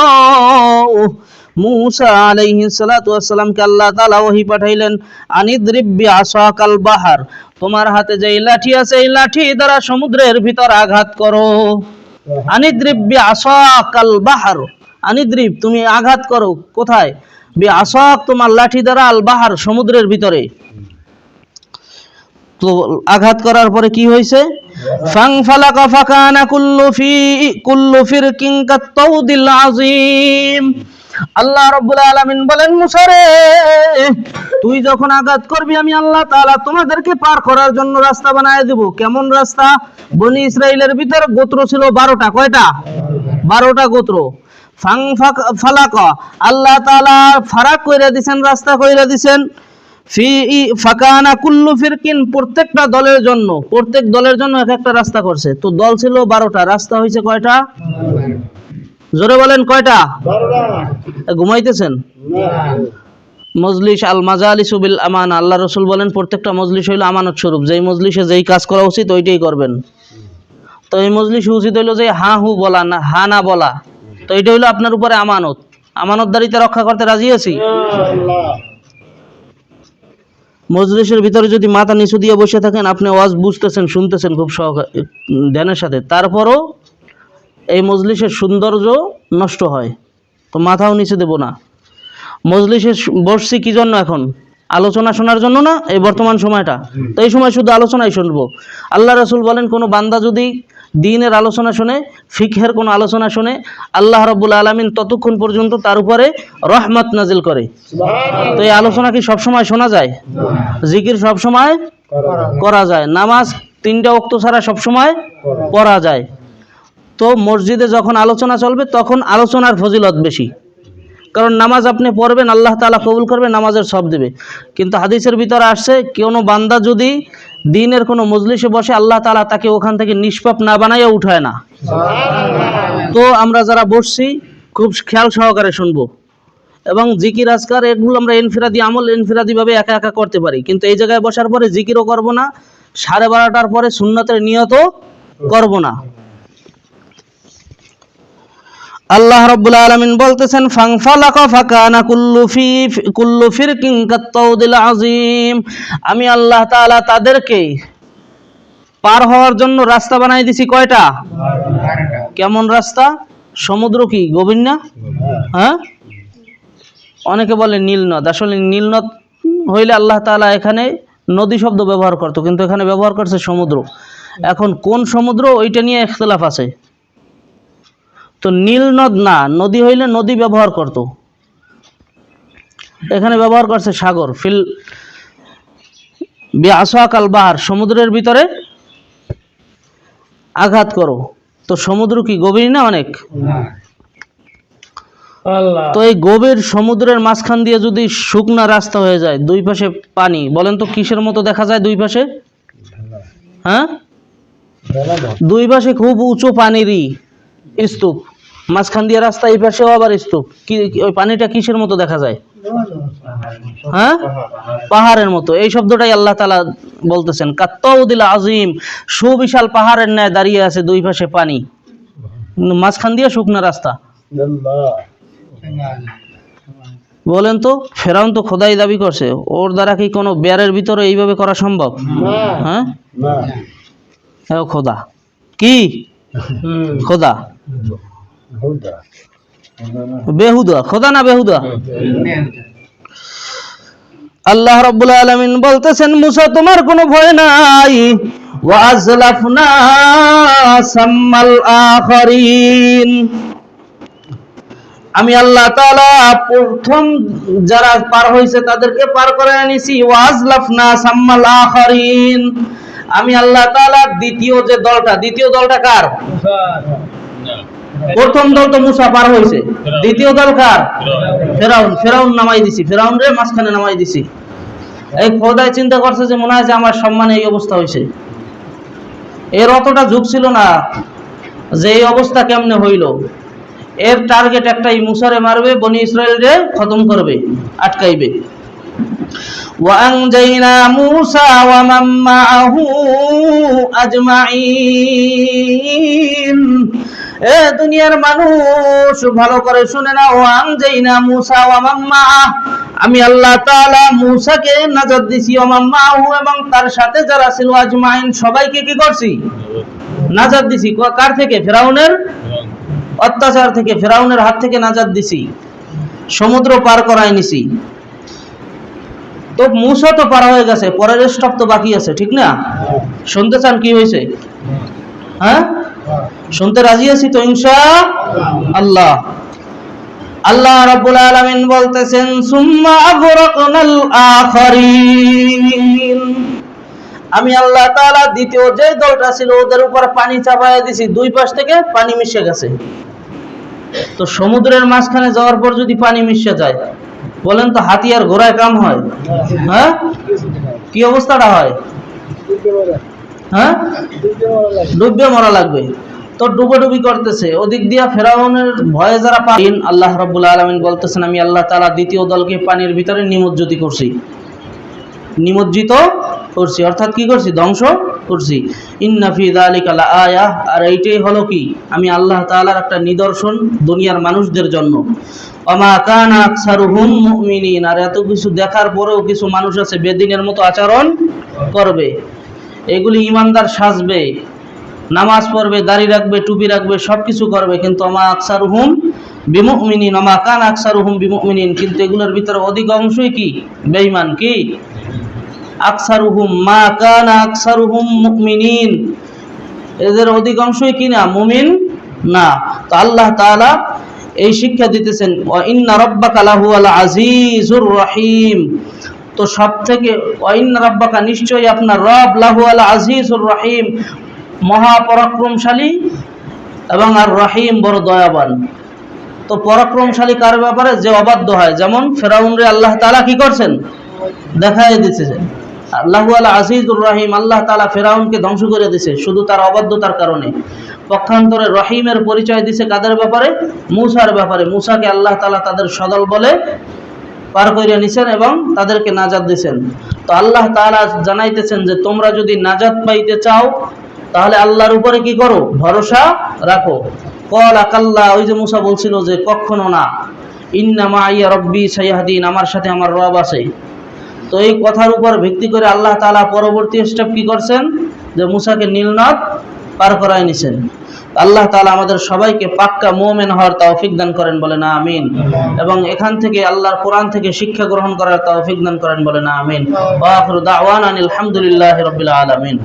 মুসা আলাইহিস সালাতু ওয়াস সালামকে আল্লাহ তাআলা ওহী পাঠাইলেন, আনিদ্রিব বিআসাকাল বাহার, তোমার হাতে যে লাঠি আছে এই লাঠি দ্বারা সমুদ্রের ভিতর আঘাত করো। আনিদ্রিব বিআসাকাল বাহার, আনিদ্রিব তুমি আঘাত করো, কোথায়? বিআসাক তোমার লাঠি দ্বারা, আল বাহার সমুদ্রের ভিতরে। তো আঘাত করার পরে কি হয়েছে? ফাংফালাকা ফাকানা কুল্লু ফিরকিন কাত্তাউদিল আযীম। আল্লাহ রাব্বুল আলামিন বলেন, মুসা রে, তুই যখন আঘাত করবি আমি আল্লাহ তাআলা তোমাদেরকে পার করার জন্য রাস্তা বানায় দেব। কেমন রাস্তা? বনি ইসরাইলের ভিতর গোত্র ছিল 12টা। কয়টা? 12টা গোত্র। ফালাকা, আল্লাহ তাআলা ফারাক কইরা দিবেন, রাস্তা কইরা দিবেন। ফাকানা কুল্লু ফিরকিন, প্রত্যেকটা দলের জন্য, প্রত্যেক দলের জন্য এক একটা রাস্তা করছে। তো দল ছিল 12টা, রাস্তা হয়েছে কয়টা? জোরে বলেন কয়টা? 12টা। ঘুমাইতেছেন? মজলিস আল মাজালিসু বিল আমানা, আল্লাহ রাসূল বলেন প্রত্যেকটা মজলিস হইল আমানত স্বরূপ, যেই মজলিসে যেই কাজ করা উচিত ওইটাই করবেন। তো এই মজলিসে উচিত হইল যে হা হু বলা না, হা না বলা। তো এটা হইলো আপনার উপরে আমানত, আমানতদারিতা রক্ষা করতে রাজি আছি। মজলিসের ভিতরে যদি মাথা নিচু দিয়ে বসে থাকেন, আপনি ওয়াজ বুঝতেছেন, শুনতেছেন খুব ধ্যানের সাথে, তারপরও এই মজলিসের সৌন্দর্য নষ্ট হয়। তো মাথাও নিচে দেব না। মজলিসে বসছি কি জন্য? এখন আলোচনা শোনার জন্য না, এই বর্তমান সময়টা। তো এই সময় শুধু আলোচনাই শুনবো। আল্লাহ রাসূল বলেন, কোনো বান্দা যদি দ্বীনের আলোচনা শুনে, ফিকহের কোনো আলোচনা শুনে, আল্লাহ রাব্বুল আলামিন ততক্ষণ পর্যন্ত তার উপরে রহমত নাজিল করে। তো এই আলোচনা কি সব সময় শোনা যায়? জিকির সব সময় করা যায়, নামাজ 3টা ওয়াক্ত ছাড়া সব সময় পড়া যায়। তো মসজিদে যখন আলোচনা চলবে তখন আলোচনার ফজিলত বেশি, কারণ নামাজ আপনি পড়বেন, আল্লাহ তাআলা কবুল করবে, নামাজের সব দেবে। কিন্তু হাদিসের ভিতরে আসছে, কোনো বান্দা যদি দ্বীনের কোনো মজলিসে বসে, আল্লাহ তাআলা তাকে ওখান থেকে নিষ্পাপ না বানাইয়া উঠায় না। তো আমরা যারা বসছি খুব খেয়াল সহকারে শুনবো, এবং জিকির আজকার এগুলো আমরা ইনফিরাদি আমল ইনফিরাদি ভাবে একা একা করতে পারি, কিন্তু এই জায়গায় বসার পরে জিকিরও করব না, 12:30টার পরে সুন্নতের নিয়তও করব না। আল্লাহ রাব্বুল আলামিন বলতেছেন, ফাংফালাকা ফাকানা কুল্লু ফিরকিন কাত্তাউদিল আযীম, আমি আল্লাহ তাআলা তাদেরকে পার হওয়ার জন্য রাস্তা বানাই দিছি। কয়টা? 12টা। কেমন রাস্তা? সমুদ্র কি গভীর না? হ্যাঁ, অনেকে বলে নীল নদ, আসলে নীল নদ হইলে আল্লাহ তাআলা এখানে নদী শব্দ ব্যবহার করতো, কিন্তু এখানে ব্যবহার করছে সমুদ্র। এখন কোন সমুদ্র ওইটা নিয়ে ইখতিলাফ আছে। তো নীল নদ না, নদী হইলে নদী ব্যবহার করত, এখানে ব্যবহার করছে সাগর। ফিল বিআসাকাল বাহার, সমুদ্রের ভিতরে আঘাত করো। তো সমুদ্র কি গভীর না অনেক? তো এই গভীর সমুদ্রের মাঝখান দিয়ে যদি শুকনা রাস্তা হয়ে যায়, দুই পাশে পানি, বলেন তো কিসের মতো দেখা যায় দুই পাশে? হ্যাঁ, দুই পাশে খুব উঁচু পানিরই স্তূপ, মাঝখান দিয়ে রাস্তা, এই পাশেও আবার স্তূপ। কি ওই পানিটা কিসের মতো দেখা যায়? হ্যাঁ, পাহাড়ের মতো। এই শব্দটাই আল্লাহ তাআলা বলতেছেন, কাত্তাউদিল আযীম, সুবিশাল পাহাড়ের ন্যায় দাঁড়িয়ে আছে দুই পাশে পানি, মাঝখান দিয়ে শুকনা রাস্তা। বলেন তো, ফেরাউন তো খোদাই দাবি করছে, ওর দ্বারা কি কোনো বেয়ারের ভিতরে এইভাবে করা সম্ভব? হ্যাঁ, খোদা। কি খোদা? বেহুদা। খোদা না বেহুদা? আল্লাহ রাব্বুল আলামিন বলতেছেন, মুসা তোমার কোনো ভয় নাই। ওয়া আযলাফনা সাম্মাল আখারিন, আমি আল্লাহ তাআলা প্রথম যারা পার হইছে তাদেরকে পার করে আনিছি। ওয়া আযলাফনা সাম্মাল আখারিন, আমি আল্লাহ তাআলা দ্বিতীয় যে দলটা, দ্বিতীয় দলটা কার? প্রথম দল তো মুসা পার হইছে, দ্বিতীয় দল কার? ফেরাউন। ফেরাউন নামাই দিছি, ফেরাউন রে মাঝখানে নামাই দিছি। এই খোদাই চিন্তা করছে যে মনে হয় যে আমার সম্মানে এই অবস্থা হইছে। এর অতটা ঝুঁক ছিল না যে এই অবস্থা কেমনে হইল। এর টার্গেট একটাই, মুসারে মারবে, বনি ইসরায়েলরে খতম করবে, আটকাইবে। وأنجينا موسى ومن معه أجمعين, এ দুনিয়ার মানুষ ভালো করে শুনে না। ওয়ানজাইনা মুসা ওয়া মান মাআহ, আমি আল্লাহ তাআলা মুসাকে নাজাত দিছি, ওয়া মান মাআহু, এবং তার সাথে যারা ছিল, আজমাইন, সবাইকে কি করছি? নাজাত দিছি। কার থেকে? ফেরাউনের অত্যাচার থেকে, ফেরাউনের হাত থেকে নাজাত দিছি, সমুদ্র পার করাই নিছি। তো মুসা তো পার হয়ে গেছে, পরের স্টপ তো বাকি আছে, ঠিক না? শুনতে চান কি হয়েছে? হ্যাঁ, শুনতে রাজি আছি তো ইনশাআল্লাহ। আল্লাহ রাব্বুল আলামিন বলতেছেন, সুম্মা আগরাকনাল আখারিন, আমি আল্লাহ তাআলা দ্বিতীয় যে দলটা ছিল ওদের উপর পানি চাপায়া দিছি, দুই পাশ থেকে পানি মিশে গেছে। তো সমুদ্রের মাঝখানে যাওয়ার পর যদি পানি মিশে যায়, বলেন তো হাতি আর ঘোড়ায় কাম হয়? হ্যাঁ, কি অবস্থাটা হয়? হ্যাঁ, ডুবে মরা লাগবে। তো ডুবোডুবি করতেছে, ওদিক দিয়া ফেরাউনের ভয়ে যারা পারেন, আল্লাহ রাব্বুল আলামিন বলতেছেন, আমি আল্লাহ তাআলা দ্বিতীয় দলকে পানির ভিতরে নিমজ্জিত করছি, নিমজ্জিত করছি, অর্থাৎ কি করছি? ধ্বংস করছি। ইন্না ফি যালিকা লাআয়াহ, আর এইটাই হলো কি? আমি আল্লাহ তাআলার একটা নিদর্শন দুনিয়ার মানুষদের জন্য। ওমা কানা আকসারুহুম মুমিনিন, আর এত কিছু দেখার পরেও কিছু মানুষ আছে বেদিনের মতো আচরণ করবে। এগুলি ইমানদার সাজবে, নামাজ পড়বে, দাড়ি রাখবে, টুপি রাখবে, সবকিছু করবে, কিন্তু ওমা আকসারুহুম বিমুমিনিন, ওমা কানা আকসারুহুম বিমুমিনিন, কিন্তু এগুলোর ভিতরে অধিকাংশই কি? বেঈমান। কি? আকসারুহুম, মা কানা আকসারুহুম মুমিনিন, এদের অধিকাংশই কি না? মুমিন না। তো আল্লাহ তাআলা এই শিক্ষা দিতেছেন, ওয়া ইন্না রাব্বাকা লাহুয়াল আজিজুর রহিম, তো সব থেকে, ওয়া ইন্না রাব্বাকা, নিশ্চয়ই আপনার রব, লাহুয়াল আজিজুর রহিম, মহাপরাক্রমশালী এবং আর রহিম, বড় দয়াবান। তো পরাক্রমশালী কার ব্যাপারে? যে অবাধ্য হয়, যেমন ফেরাউনরে আল্লাহ তাআলা কি করছেন? দেখাই দিতেছেন। লাহুয়াল আজিজুর রহিম, আল্লাহ তাআলা ফেরাউনকে ধ্বংস করে দিয়েছে শুধু তার অবাধ্যতার কারণে। পক্ষান্তরে রহিমের পরিচয় দিছে কাদের ব্যাপারে? মুসার ব্যাপারে। মুসাকে আল্লাহ তাআলা তাদের সদল বলে পার করে নিছেন এবং তাদেরকে নাজাত দিয়েছেন। তো আল্লাহ তাআলা জানাইতেছেন যে তোমরা যদি নাজাত পাইতে চাও তাহলে আল্লাহর উপরে কি করো? ভরসা রাখো। ক্বালা কাল্লা, ওই যে মুসা বলছিল যে কখনো না, ইন্না মাইয়া রব্বি সাইয়াহদিন, আমার সাথে আমার রব আছে। তো এই কথার উপর ভিত্তি করে আল্লাহ তাআলা পরবর্তী স্টেপ কি করছেন? যে মুসাকে নীলনদ পার করায় নিছেন। আল্লাহ তাআলা আমাদের সবাইকে পাক্কা মুমিন হওয়ার তৌফিক দান করেন, বলেন আমিন। এবং এখান থেকে আল্লাহর কোরআন থেকে শিক্ষা গ্রহণ করার তৌফিক দান করেন, বলেন আমিন। ওয়া আখিরু দাওয়ানা আলহামদুলিল্লাহি রাব্বিল আলামিন।